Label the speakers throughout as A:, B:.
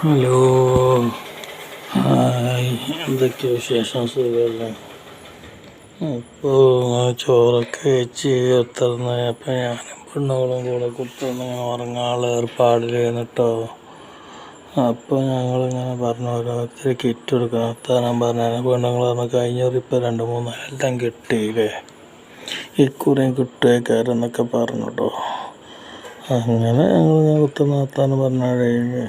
A: Hello, hi, എന്തൊക്കെ വിശേഷം? സുഖമല്ലേ? ഇപ്പോൾ ചോറൊക്കെ കഴിച്ച് കുത്തിർന്നപ്പോൾ ഞാനും പെണ്ണുങ്ങളും കൂടെ കുത്തിർന്ന് ഇങ്ങനെ ഉറങ്ങാനുള്ള ഏർപ്പാടിൽ കേട്ടോ. അപ്പോൾ ഞങ്ങളിങ്ങനെ പറഞ്ഞു ഓരോരുത്തർ കിറ്റ് കൊടുക്കണം എത്താൻ പറഞ്ഞാൽ പെണ്ണുങ്ങൾ പറഞ്ഞു കഴിഞ്ഞൊരു ഇപ്പോൾ 2-3 എല്ലാം കിട്ടിയില്ലേ, ഇക്കുറിയും കിട്ടുകയെന്നൊക്കെ പറഞ്ഞു കേട്ടോ. അങ്ങനെ ഞങ്ങളിങ്ങനെ കുത്തുന്ന എത്താനും പറഞ്ഞാൽ കഴിഞ്ഞ്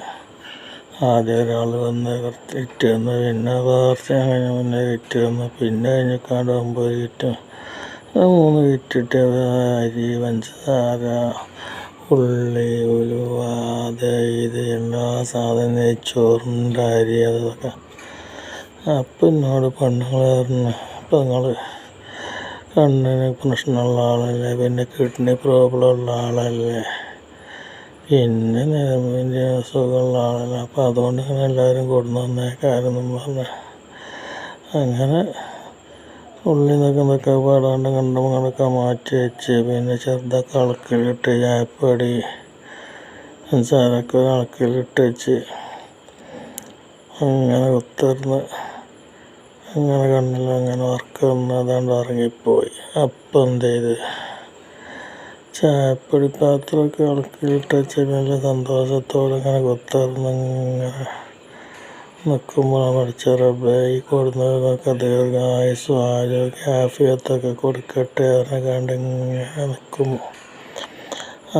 A: ആദ്യം ഒരാൾ വന്ന് കിറ്റ് തന്നു, പിന്നെ കുറച്ച് കഴിഞ്ഞ് മുന്നേ കിറ്റ് തന്നു, പിന്നെ കഴിഞ്ഞിക്കാണ്ട് 9 കിറ്റ് 3 കിറ്റ് ഇട്ട് അരി, പഞ്ചസാര, ഉള്ളി, ഉലുവ, അത് ഇത് എല്ലാ സാധനം, നെയ്ച്ചോറിൻ്റെ അരി അതൊക്കെ. അപ്പം എന്നോട് പെണ്ണുങ്ങൾ പറഞ്ഞു, ഇപ്പം നിങ്ങൾ കണ്ണിന് പ്രശ്നമുള്ള ആളല്ലേ, പിന്നെ കിഡ്നി പ്രോബ്ലം ഉള്ള ആളല്ലേ, പിന്നെ നിലവിൻ്റെ അസുഖമുള്ള ആളല്ല, അപ്പം അതുകൊണ്ട് ഇങ്ങനെ എല്ലാവരും കൊടുന്നു വന്നേക്കാരെന്നും പറഞ്ഞ് അങ്ങനെ ഉള്ളി നിന്നൊക്കെ പാടാണ്ട് കണ്ടമങ്ങളൊക്കെ മാറ്റി വെച്ച്, പിന്നെ ചെറുതൊക്കെ ഇളക്കിലിട്ട് ചായപ്പൊടി പഞ്ചസാരൊക്കെ ഇളക്കിലിട്ട് വെച്ച് അങ്ങനെ കുത്തിർന്ന് അങ്ങനെ കണ്ണിൽ അങ്ങനെ ഉറക്കം വന്ന് അതാണ്ട് ഉറങ്ങിപ്പോയി. അപ്പം എന്ത് ചെയ്ത് ചായപ്പൊടി പാത്രമൊക്കെ ഇളക്കിലിട്ട് വെച്ച് നല്ല സന്തോഷത്തോടെ ഇങ്ങനെ കുത്തിർന്ന് ഇങ്ങനെ നിൽക്കുമ്പോൾ പഠിച്ച റബ്ബേ ഈ കൊടുന്നതൊക്കെ ദീർഘായുസ്സും ആരോഗ്യ ആഫിയത്തൊക്കെ കൊടുക്കട്ടെ കണ്ട് ഇങ്ങനെ നിൽക്കുമ്പോൾ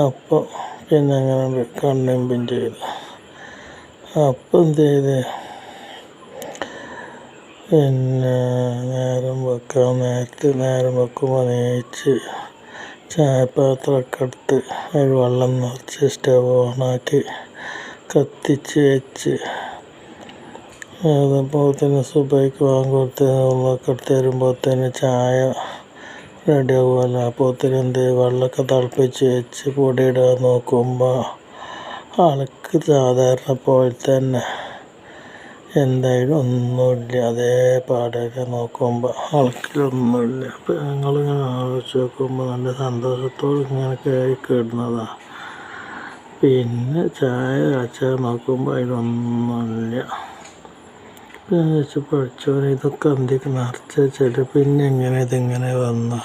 A: അപ്പോൾ പിന്നെ അങ്ങനെ കണ്ണിമ്പും ചെയ്തു. അപ്പം എന്ത് ചെയ്ത് പിന്നെ നേരം വെക്കുമ്പോൾ നീച്ച് ചായപാത്രമൊക്കെ എടുത്ത് അതിൽ വെള്ളം നിറച്ച് സ്റ്റവ് ഓണാക്കി കത്തിച്ച് വെച്ച് അതുപോലത്തന്നെ സുബൈക്ക് വാങ്ങിക്കൊടുത്ത് വെള്ളമൊക്കെ എടുത്ത് വരുമ്പോഴത്തേന് ചായ റെഡി ആകുമല്ലോ. അപ്പോഴത്തേന് എന്ത് വെള്ളമൊക്കെ തിളപ്പിച്ച് വെച്ച് പൊടിയിടാൻ നോക്കുമ്പോൾ ആൾക്ക് സാധാരണ പോലെ തന്നെ എന്തായാലും ഒന്നുമില്ല, അതേ പാടൊക്കെ നോക്കുമ്പോൾ ആൾക്കിലൊന്നുമില്ല. അപ്പം ഞങ്ങളിങ്ങനെ ആലോചിച്ച് നോക്കുമ്പോൾ നല്ല സന്തോഷത്തോടെ ഇങ്ങനെ കയറി കിടുന്നതാണ്. പിന്നെ ചായ കാച്ചാൻ നോക്കുമ്പോൾ അതിലൊന്നുമില്ല. പിന്നെ വെച്ച് പഠിച്ചവരെ ഇതൊക്കെ എന്തൊക്കെ നിറച്ച് വെച്ചിട്ട് പിന്നെ എങ്ങനെ ഇതിങ്ങനെ വന്നു.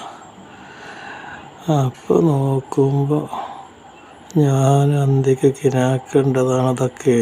A: അപ്പോൾ നോക്കുമ്പോൾ ഞാൻ എന്തൊക്കെ കിനാക്കേണ്ടതാണ് അതൊക്കെ.